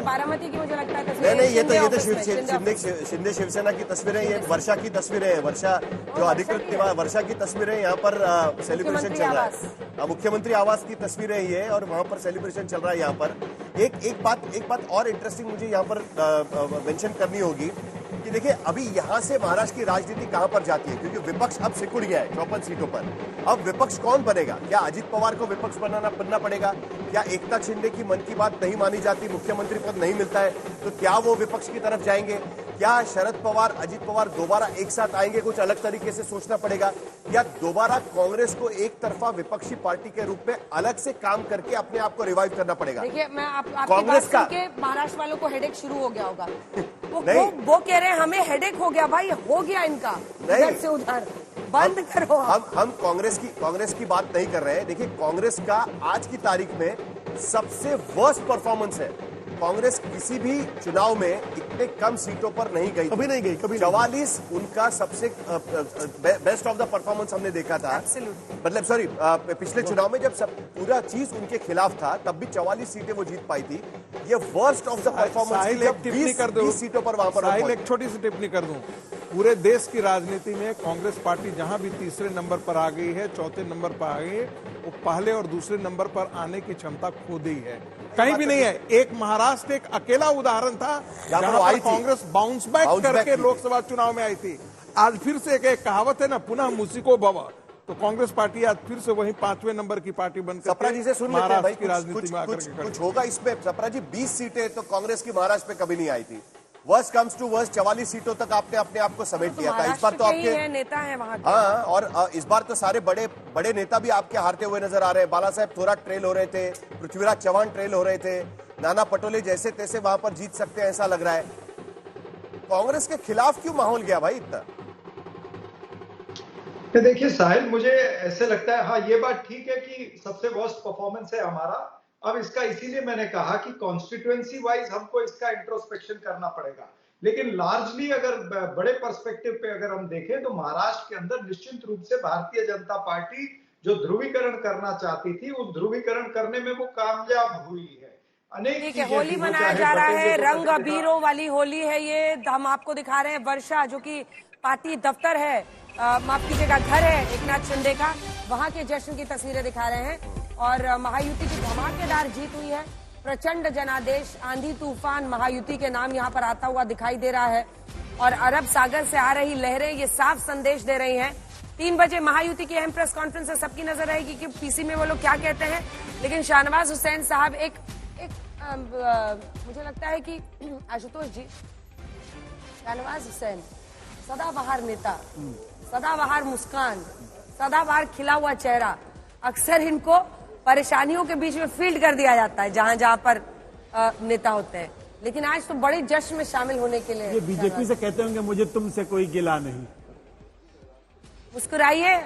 बारामती की मुझे लगता है तस्वीरें। नहीं, ये तो शिंदे शिवसेना की तस्वीरें, ये वर्षा की तस्वीरें हैं। वर्षा जो अधिकृत निवास, वर्षा की तस्वीरें यहाँ पर सेलिब्रेशन चल रहा है। मुख्यमंत्री आवास की तस्वीरें ये, और वहां पर सेलिब्रेशन चल रहा है। यहाँ पर एक बात और इंटरेस्टिंग मुझे यहाँ पर मेंशन करनी होगी कि देखिए, अभी यहां से महाराष्ट्र की राजनीति कहां पर जाती है, क्योंकि विपक्ष अब सिकुड़ गया है 54 सीटों पर। अब विपक्ष कौन बनेगा? क्या अजित पवार को विपक्ष बनना पड़ेगा? क्या एकनाथ शिंदे की मन की बात नहीं मानी जाती, मुख्यमंत्री पद नहीं मिलता है, तो क्या वो विपक्ष की तरफ जाएंगे? क्या शरद पवार, अजित पवार दोबारा एक साथ आएंगे? कुछ अलग तरीके से सोचना पड़ेगा। या दोबारा कांग्रेस को एक तरफा विपक्षी पार्टी के रूप में अलग से काम करके अपने आप को रिवाइव करना पड़ेगा? देखिए, मैं कांग्रेस का महाराष्ट्र वालों को हेडेक शुरू हो गया होगा। वो कह रहे हैं हमें हेडेक हो गया। भाई, हो गया इनका, इधर से उधर बंद करो। हम कांग्रेस की बात नहीं कर रहे हैं। देखिए, कांग्रेस का आज की तारीख में सबसे वर्स्ट परफॉर्मेंस है। कांग्रेस किसी भी चुनाव में इतने कम सीटों पर नहीं गई, कभी नहीं गई। 44 उनका सबसे बेस्ट ऑफ द परफॉर्मेंस हमने देखा था। मतलब सॉरी, पिछले चुनाव में जब पूरा चीज उनके खिलाफ था, तब भी 44 सीटें वो जीत पाई थी। ये वर्स्ट ऑफ द परफॉर्मेंस 20 सीटों पर वहां पर। एक छोटी सी टिप्पणी कर दूं, पूरे देश की राजनीति में कांग्रेस पार्टी जहां भी तीसरे नंबर पर आ गई है, चौथे नंबर पर आ गई है, वो पहले और दूसरे नंबर पर आने की क्षमता खो दी है, कहीं भी नहीं है। एक महाराष्ट्र एक अकेला उदाहरण था जहां पर कांग्रेस बाउंस बैक करके लोकसभा चुनाव में आई थी। आज फिर से एक कहावत है ना, पुनः मुसीको भव, तो कांग्रेस पार्टी आज फिर से वही 5वें नंबर की पार्टी बनकर सप्रा जी से सुन लेते हैं भाई, की राजनीति में आकर कुछ होगा इसमें। सप्रा जी, 20 सीटें तो कांग्रेस की महाराष्ट्र पे कभी नहीं आई थी। वर्स्ट कम्स टू वर्स्ट 44 सीटों तक आपने अपने आप को समेट लिया था। इस बार तो आपके नेता है वहां के। हाँ, और इस बार तो सारे बड़े नेता भी आपके हारते हुए नजर आ रहे हैं। बाला साहेब थोराट ट्रेल हो रहे थे, पृथ्वीराज चौहान ट्रेल हो रहे थे, नाना पटोले जैसे तैसे वहां पर जीत सकते हैं ऐसा लग रहा है। कांग्रेस के खिलाफ क्यों माहौल गया भाई इतना? देखिए साहिल, मुझे ऐसे लगता है, हाँ ये बात ठीक है कि सबसे वर्स्ट परफॉर्मेंस है हमारा। अब इसका इसीलिए मैंने कहा कि कॉन्स्टिट्यूएंसी वाइज हमको इसका इंट्रोस्पेक्शन करना पड़ेगा। लेकिन लार्जली अगर बड़े पर्सपेक्टिव पे अगर हम देखें तो महाराष्ट्र के अंदर निश्चित रूप से भारतीय जनता पार्टी जो ध्रुवीकरण करना चाहती थी, उस ध्रुवीकरण करने में वो कामयाब हुई है। ठीक है, होली मनाया जा रहा है, रंग अबीरों वाली होली है ये। हम आपको दिखा रहे हैं वर्षा, जो कि पार्टी दफ्तर है, माफ कीजिएगा घर है एकनाथ शिंदे का, वहां के जश्न की तस्वीरें दिखा रहे हैं। और महायुति की धमाकेदार जीत हुई है। प्रचंड जनादेश, आंधी तूफान महायुति के नाम यहाँ पर आता हुआ दिखाई दे रहा है। और अरब सागर से आ रही लहरें ये साफ संदेश दे रही हैं। 3 बजे महायुति की अहम प्रेस कॉन्फ्रेंस है, सबकी नजर रहेगी कि पीसी में वो लोग क्या कहते हैं। लेकिन शाहनवाज हुसैन साहब मुझे लगता है कि आशुतोष जी, शाहनवाज हुसैन सदाबहार नेता, सदाबहार मुस्कान, सदाबहार खिला हुआ चेहरा, अक्सर इनको परेशानियों के बीच में फील्ड कर दिया जाता है जहां जहां पर नेता होते हैं। लेकिन आज तो बड़े जश्न में शामिल होने के लिए ये बीजेपी से कहते होंगे मुझे तुमसे कोई गिला नहीं। मुस्कुराइए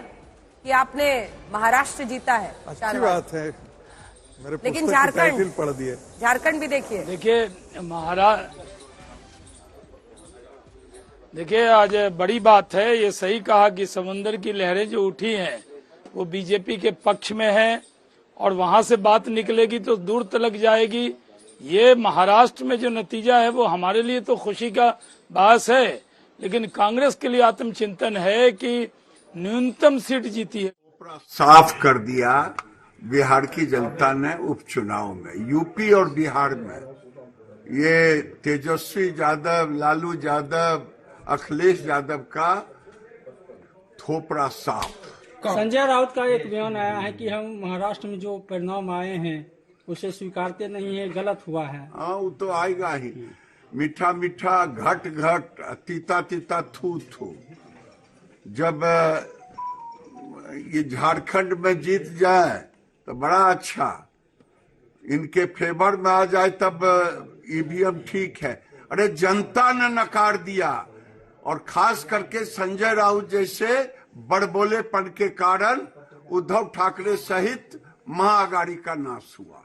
कि आपने महाराष्ट्र जीता है। अच्छी बात है। मेरे लेकिन झारखंड पढ़ दिए, झारखंड भी देखिए। देखिए आज बड़ी बात है, ये सही कहा कि समुद्र की लहरें जो उठी हैं वो बीजेपी के पक्ष में है और वहां से बात निकलेगी तो दूर तक जाएगी। ये महाराष्ट्र में जो नतीजा है वो हमारे लिए तो खुशी का बात है, लेकिन कांग्रेस के लिए आत्मचिंतन है कि न्यूनतम सीट जीती है। साफ कर दिया बिहार की जनता ने उपचुनाव में। यूपी और बिहार में ये तेजस्वी यादव, लालू यादव, अखिलेश यादव का थोपड़ा साफ। संजय राउत का एक बयान आया है कि हम महाराष्ट्र में जो परिणाम आए हैं उसे स्वीकारते नहीं है, गलत हुआ है। हाँ, वो तो आएगा ही। मीठा मीठा, घट घट, तीता तीता, थू थू। जब ये झारखंड में जीत जाए तो बड़ा अच्छा, इनके फेवर में आ जाए तब ईवीएम ठीक है। अरे जनता ने नकार दिया, और खास करके संजय राउत जैसे बड़बोलेपन के कारण उद्धव ठाकरे सहित महाअघाड़ी का नाश हुआ।